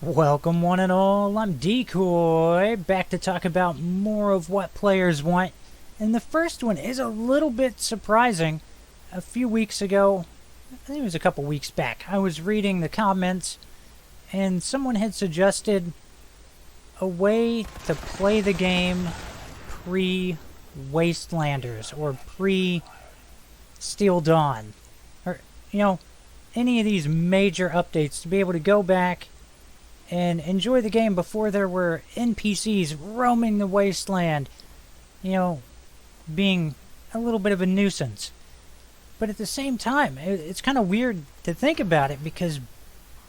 Welcome one and all, I'm Decoy, back to talk about more of what players want. And the first one is a little bit surprising. A few weeks ago, I think it was a couple weeks back, I was reading the comments and someone had suggested a way to play the game pre-Wastelanders or pre-Steel Dawn. Or, any of these major updates to be able to go back and enjoy the game before there were NPCs roaming the wasteland, being a little bit of a nuisance. But at the same time, it's kind of weird to think about it because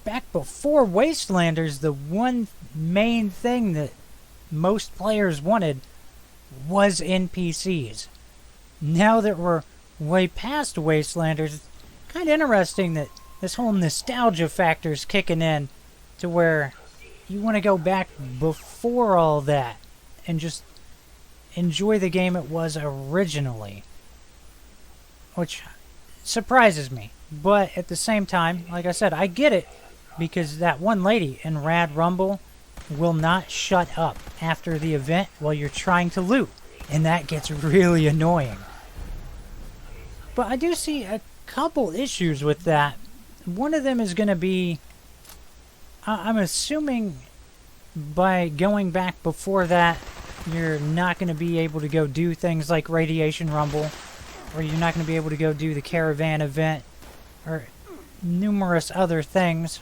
back before Wastelanders, the one main thing that most players wanted was NPCs. Now that we're way past Wastelanders, it's kind of interesting that this whole nostalgia factor is kicking in to where you want to go back before all that and just enjoy the game it was originally, which surprises me. But at the same time, like I said, I get it because that one lady in Rad Rumble will not shut up after the event while you're trying to loot, and that gets really annoying. But I do see a couple issues with that. One of them is going to be, I'm assuming by going back before that, you're not going to be able to go do things like Radiation Rumble, or you're not going to be able to go do the Caravan event, or numerous other things.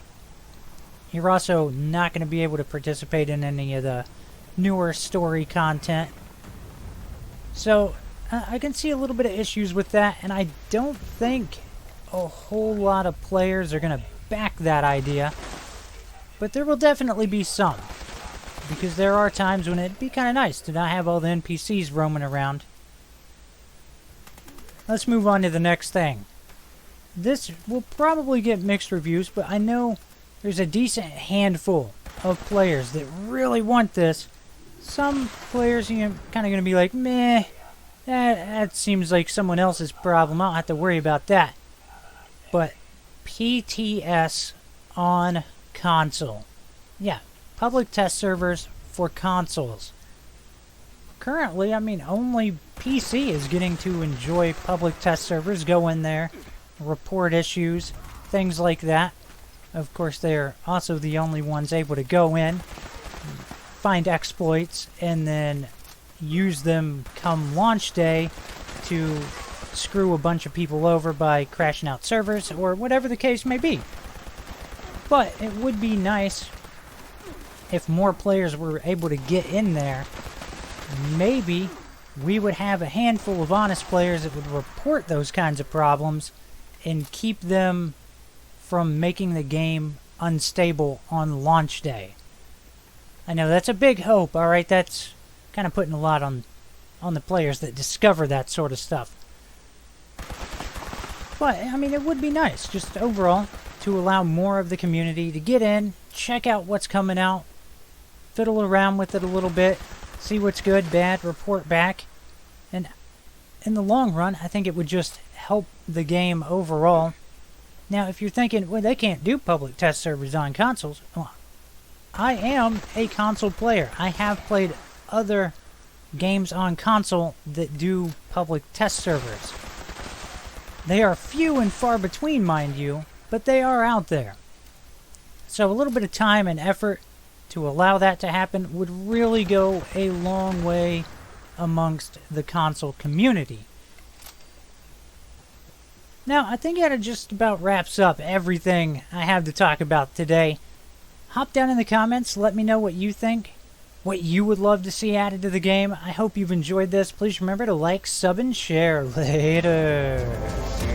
You're also not going to be able to participate in any of the newer story content. So, I can see a little bit of issues with that, and I don't think a whole lot of players are going to back that idea. But there will definitely be some, because there are times when it'd be kind of nice to not have all the NPCs roaming around. Let's move on to the next thing. This will probably get mixed reviews, but I know there's a decent handful of players that really want this. Some players, kind of going to be like, meh, that seems like someone else's problem. I don't have to worry about that. But PTS on console. Yeah, public test servers for consoles. Currently, only PC is getting to enjoy public test servers, go in there, report issues, things like that. Of course, they're also the only ones able to go in, find exploits, and then use them come launch day to screw a bunch of people over by crashing out servers, or whatever the case may be. But it would be nice if more players were able to get in there. Maybe we would have a handful of honest players that would report those kinds of problems and keep them from making the game unstable on launch day. I know that's a big hope, alright? That's kind of putting a lot on the players that discover that sort of stuff. But, it would be nice, just overall, to allow more of the community to get in, check out what's coming out, fiddle around with it a little bit, see what's good, bad, report back. And in the long run, I think it would just help the game overall. Now, if you're thinking, well, they can't do public test servers on consoles, well, I am a console player. I have played other games on console that do public test servers. They are few and far between, mind you, but they are out there. So a little bit of time and effort to allow that to happen would really go a long way amongst the console community. Now, I think that just about wraps up everything I have to talk about today. Hop down in the comments, let me know what you think, what you would love to see added to the game. I hope you've enjoyed this. Please remember to like, sub, and share. Later.